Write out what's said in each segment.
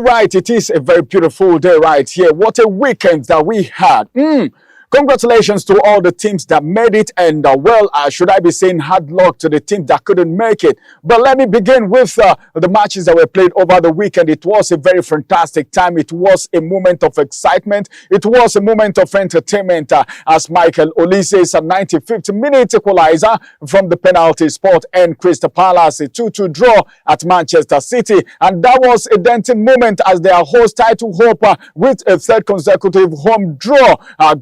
All right, it is a very beautiful day right here. What a weekend that we had. Congratulations to all the teams that made it, and should I be saying hard luck to the team that couldn't make it. But let me begin with the matches that were played over the weekend. It was a very fantastic time. It was a moment of excitement. It was a moment of entertainment as Michael Olise's 95th minute equalizer from the penalty spot and Crystal Palace a 2-2 draw at Manchester City. And that was a denting moment as their host title hope with a third consecutive home draw.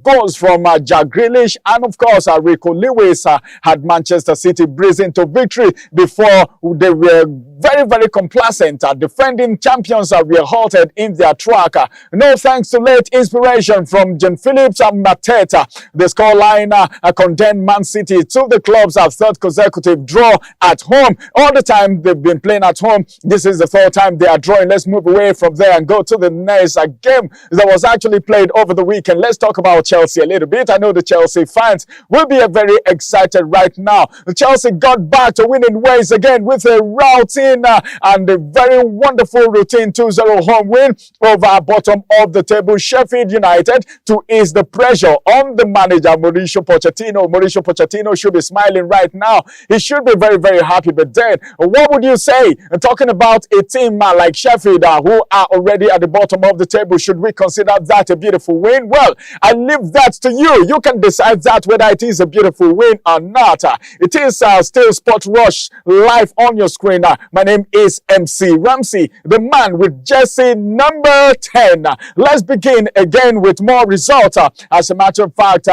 Goals from Jack Grealish and of course Rico Lewis had Manchester City breezing to victory before they were very complacent. Defending champions were halted in their track. No thanks to late inspiration from John Phillips and Mateta. The scoreline condemned Man City to the club's third consecutive draw at home. All the time they've been playing at home, this is the third time they are drawing. Let's move away from there and go to the next game that was actually played over the weekend. Let's talk about Chelsea a little bit. I know the Chelsea fans will be very excited right now. Chelsea got back to winning ways again with a routing and a very wonderful routine 2-0 home win over bottom of the table Sheffield United to ease the pressure on the manager Mauricio Pochettino. Mauricio Pochettino should be smiling right now. He should be very happy. But then, what would you say talking about a team like Sheffield who are already at the bottom of the table? Should we consider that a beautiful win? Well, I leave that to you. You can decide that whether it is a beautiful win or not. It is still Sport Rush live on your screen. My name is MC Ramsey, the man with jersey number 10. Let's begin again with more results. As a matter of fact,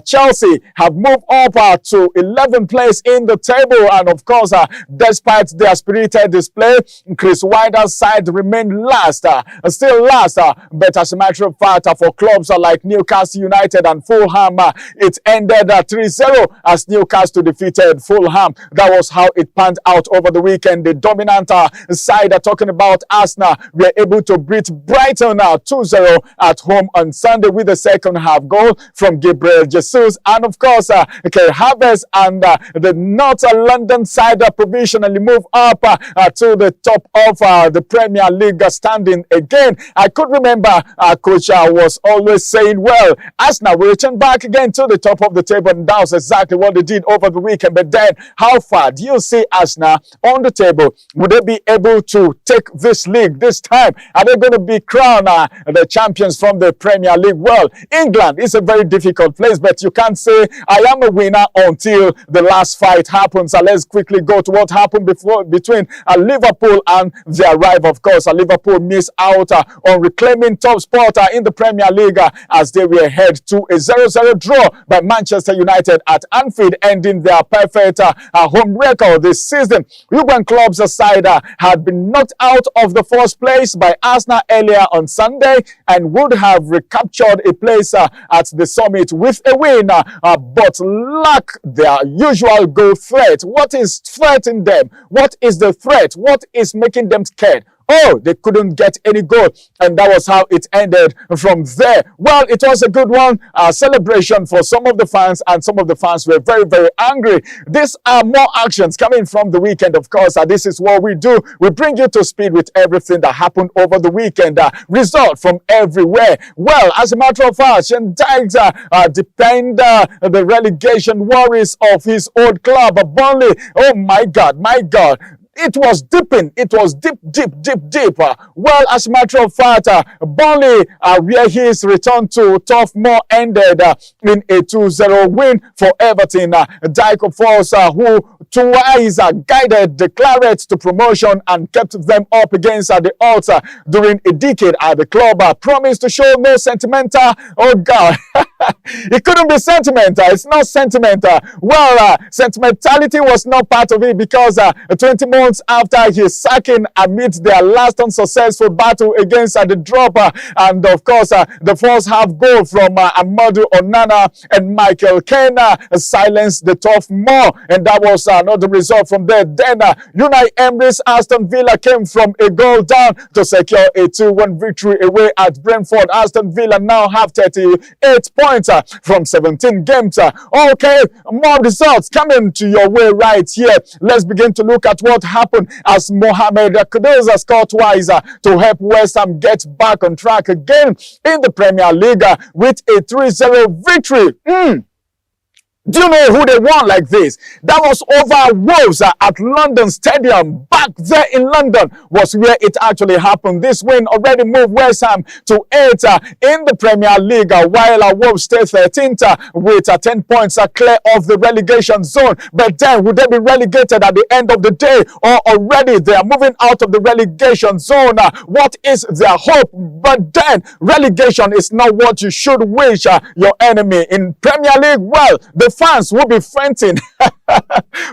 Chelsea have moved up to 11th place in the table, and of course, despite their spirited display, Chris Wilder's side remained last, still last. But as a matter of fact, for clubs like Newcastle United and Fulham, it ended 3-0 as Newcastle defeated Fulham. That was how it panned out over the weekend. The dominant side, talking about Arsenal, were able to beat Brighton 2-0 at home on Sunday with the second half goal from Gabriel Jesus. And of course, Kai Havertz and the North London side provisionally move up to the top of the Premier League standing again. I could remember Coach was always saying, well, Arsenal will return back again to the top of the table, and that was exactly what they did over the weekend. But then, how far do you see Arsenal on the table? Would they be able to take this league this time? Are they going to be crowned the champions from the Premier League? Well, England is a very difficult place, but you can't say I am a winner until the last fight happens. Let's quickly go to what happened between Liverpool and their rival. Of course, Liverpool missed out on reclaiming top spot in the Premier League as they were head to a 0-0 draw by Manchester United at Anfield, ending their perfect home record this season. Jurgen Klopp's side had been knocked out of the first place by Arsenal earlier on Sunday and would have recaptured a place at the summit with a win, but lack their usual goal threat. What is threatening them? What is the threat? What is making them scared? Oh, they couldn't get any goal, and that was how it ended from there. Well, it was a good one, celebration for some of the fans, and some of the fans were very angry. These are more actions coming from the weekend, of course. This is what we do. We bring you to speed with everything that happened over the weekend. Result from everywhere. Well, as a matter of fact, Sean Dykes depend the relegation worries of his old club, Burnley. Oh my God. It was deeping. It was deep. Well, as a matter of fact, Burnley, where his return to Turf Moor ended in a 2-0 win for Everton. Dyke, of course, who twice guided the Clarets to promotion and kept them up against the odds during a decade at the club, promised to show no sentimental. Oh God, it couldn't be sentimental. It's not sentimental. Well, sentimentality was not part of it because 20 months after his sacking amidst their last unsuccessful battle against the dropper, and of course the first half goal from Amadou Onana and Michael Keane silenced the Turf Moor, and that was not the result from there. Then Unai Emery's Aston Villa came from a goal down to secure a 2-1 victory away at Brentford. Aston Villa now have 38 points points from 17 games. Okay, more results coming to your way right here. Let's begin to look at what happened as Mohamed Kudus scored twice to help West Ham get back on track again in the Premier League with a 3-0 victory. Do you know who they won like this? That was over Wolves at London Stadium. Back there in London was where it actually happened. This win already moved West Ham to 8th in the Premier League, while Wolves stay 13th with 10 points clear of the relegation zone. But then, would they be relegated at the end of the day, or already they are moving out of the relegation zone? What is their hope? But then, relegation is not what you should wish your enemy. In Premier League, well, the fans will be fainting.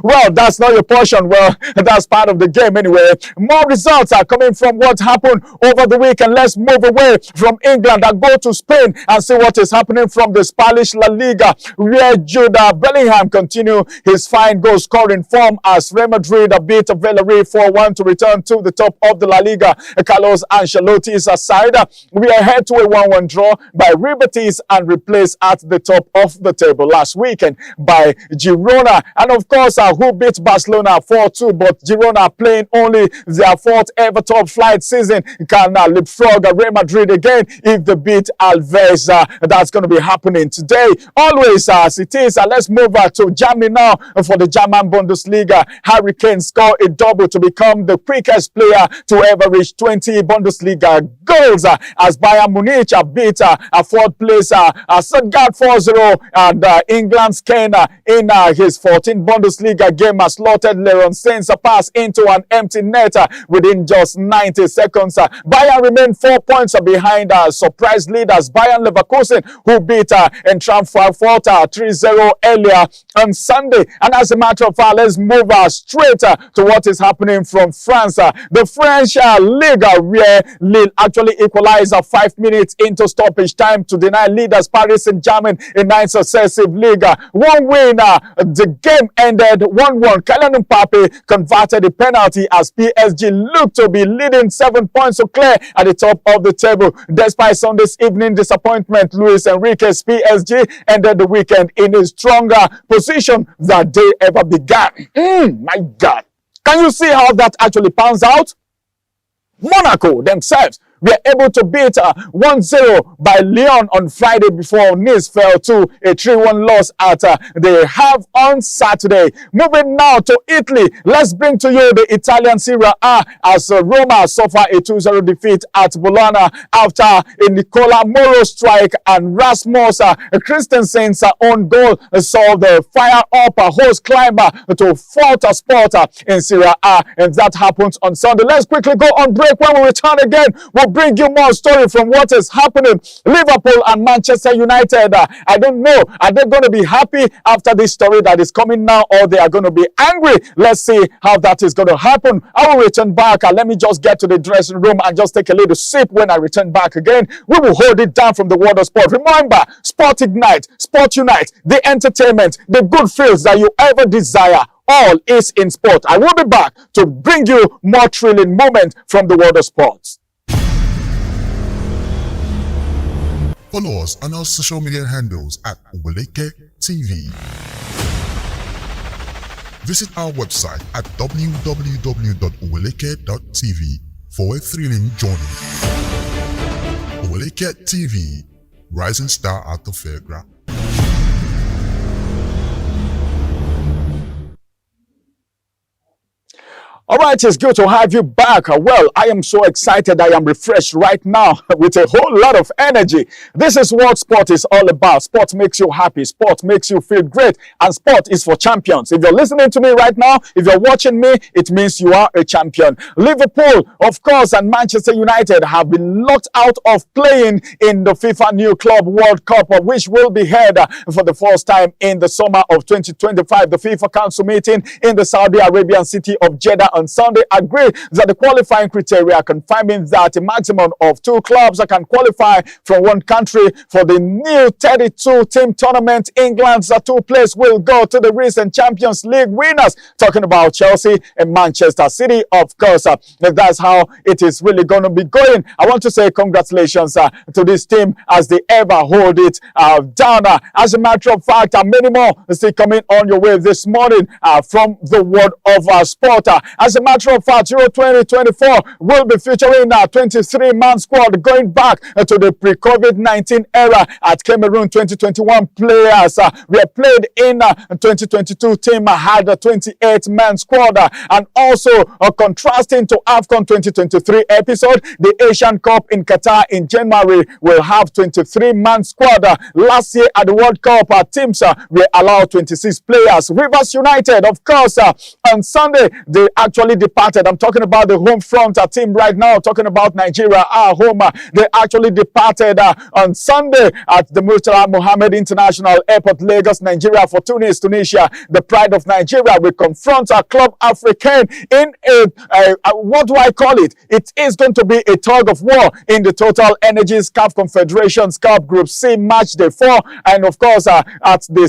Well, that's not your portion. Well, that's part of the game anyway. More results are coming from what happened over the weekend. Let's move away from England and go to Spain and see what is happening from the Spanish La Liga, where Jude Bellingham continue his fine goal scoring form as Real Madrid beat Villarreal 4-1 to return to the top of the La Liga. Carlos Ancelotti's side, we are head to a 1-1 draw by Real Betis and replaced at the top of the table last weekend by Girona. And of course, who beat Barcelona 4-2, but Girona playing only their 4th ever top flight season can leapfrog Real Madrid again if they beat Alves. That's going to be happening today. Always as it is. Let's move to Germany now for the German Bundesliga. Harry Kane scored a double to become the quickest player to ever reach 20 Bundesliga goals as Bayern Munich beat a 4th place Stuttgart 4-0, and England's Kane in his 14th Bundesliga game has slotted Leroy Sane's pass into an empty net within just 90 seconds. Bayern remain 4 points behind surprise leaders Bayern Leverkusen, who beat Eintracht Frankfurt 3-0 earlier on Sunday. And as a matter of fact, let's move straight to what is happening from France. The French Ligue, where Lille actually equalized 5 minutes into stoppage time to deny leaders Paris Saint-Germain a 9th successive league. One win, the game ended 1-1. Kylian Mbappe converted a penalty as PSG looked to be leading 7 points to clear at the top of the table. Despite Sunday's evening disappointment, Luis Enrique's PSG ended the weekend in a stronger position than they ever began. My God. Can you see how that actually pans out? Monaco themselves were able to beat 1-0 by Lyon on Friday before Nice fell to a 3-1 loss at the half on Saturday. Moving now to Italy, let's bring to you the Italian Serie A as Roma suffer a 2-0 defeat at Bologna after a Nicola Moro strike and Rasmus Christensen's own goal saw the fire-up host climber to 4th spot in Serie A, and that happens on Sunday. Let's quickly go on break. When we return again, we'll bring you more story from what is happening. Liverpool and Manchester United, I don't know, are they going to be happy after this story that is coming now, or they are going to be angry? Let's see how that is going to happen. I will return back. Let me just get to the dressing room and just take a little sip. When I return back again, we will hold it down from the world of sport. Remember, Sport Ignite, Sport Unite, the entertainment, the good feels that you ever desire, all is in sport. I will be back to bring you more thrilling moments from the world of sports. Follow us on our social media handles at Oweleketv. Visit our website at www.oweleket.tv for a thrilling journey. Oweleketv, rising star at the fairground. All right, it's good to have you back. Well, I am so excited. I am refreshed right now with a whole lot of energy. This is what sport is all about. Sport makes you happy. Sport makes you feel great. And sport is for champions. If you're listening to me right now, if you're watching me, it means you are a champion. Liverpool, of course, and Manchester United have been locked out of playing in the FIFA New Club World Cup, which will be held for the first time in the summer of 2025. The FIFA Council meeting in the Saudi Arabian city of Jeddah on on Sunday agreed that the qualifying criteria confirming that a maximum of 2 clubs can qualify from one country for the new 32-team tournament. England's 2 players will go to the recent Champions League winners, talking about Chelsea and Manchester City. Of course, that's how it is really going to be going. I want to say congratulations to this team as they ever hold it down. As a matter of fact, many more still coming on your way this morning from the world of sport. As a matter of fact, Euro 2024 will be featuring a 23-man squad going back to the pre-COVID-19 era. At Cameroon, 2021 players were played in 2022 team had a 28-man squad. And also contrasting to AFCON 2023 episode, the Asian Cup in Qatar in January will have 23-man squad. Last year at the World Cup, teams were allowed 26 players. Rivers United, of course, on Sunday, they actually departed. I'm talking about the home front team right now, talking about Nigeria, our home. They actually departed on Sunday at the Murtala Mohammed International Airport, Lagos, Nigeria, for Tunis, Tunisia. The pride of Nigeria will confront a Club Africain in what do I call it? It is going to be a tug of war in the Total Energies CAF Confederations Cup Group C match day 4, and of course at the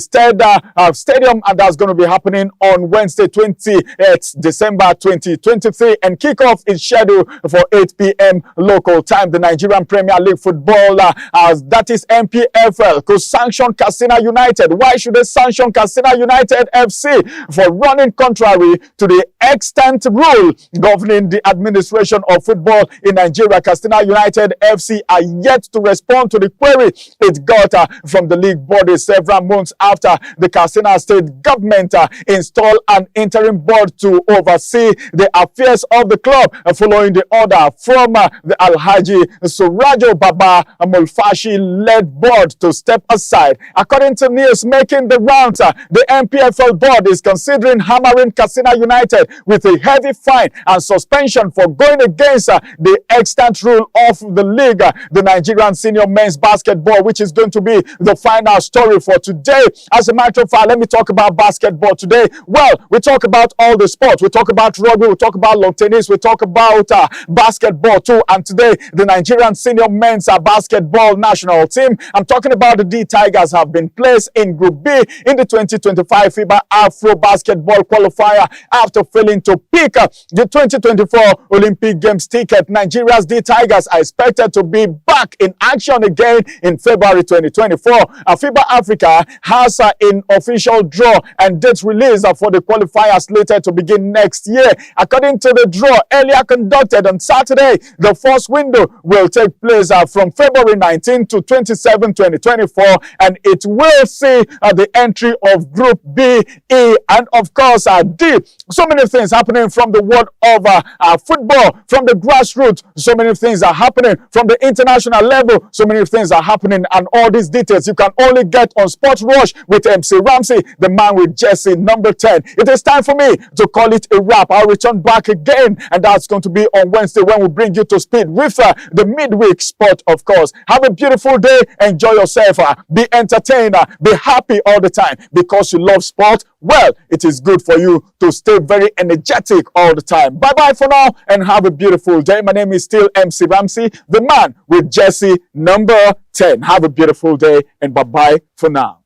stadium, and that's going to be happening on Wednesday, 28th December 2023, and kickoff is scheduled for 8 p.m. local time. The Nigerian Premier League football, that is NPFL, could sanction Katsina United. Why should they sanction Katsina United FC? For running contrary to the extant rule governing the administration of football in Nigeria. Katsina United FC are yet to respond to the query it got from the league body several months after the Katsina state government installed an interim board to oversee the affairs of the club following the order from the Alhaji Surajo Baba Mulfashi-led board to step aside. According to news making the rounds, the NPFL board is considering hammering Katsina United with a heavy fine and suspension for going against the extant rule of the league, the Nigerian Senior Men's Basketball, which is going to be the final story for today. As a matter of fact, let me talk about basketball today. Well, we talk about all the sports. We talk about rugby, we talk about lawn tennis, we talk about basketball too. And today, the Nigerian Senior Men's Basketball National Team, I'm talking about the D Tigers, have been placed in Group B in the 2025 FIBA Afro Basketball Qualifier after failing to pick the 2024 Olympic Games ticket. Nigeria's D Tigers are expected to be back in action again in February 2024. FIBA Africa has an official draw and date release for the qualifiers slated to begin next year. According to the draw earlier conducted on Saturday, the first window will take place from February 19 to 27, 2024, and it will see the entry of Group B, E, and of course D. So many things happening from the world of football, from the grassroots. So many things are happening from the international level. So many things are happening, and all these details you can only get on Sports Rush with MC Ramsey, the man with Jesse number 10. It is time for me to call it a wrap. I'll return back again, and that's going to be on Wednesday when we bring you to speed with the midweek sport, of course. Have a beautiful day. Enjoy yourself. Be entertained. Be happy all the time because you love sport. Well, it is good for you to stay very energetic all the time. Bye-bye for now and have a beautiful day. My name is still MC Ramsey, the man with Jesse number 10. Have a beautiful day and bye-bye for now.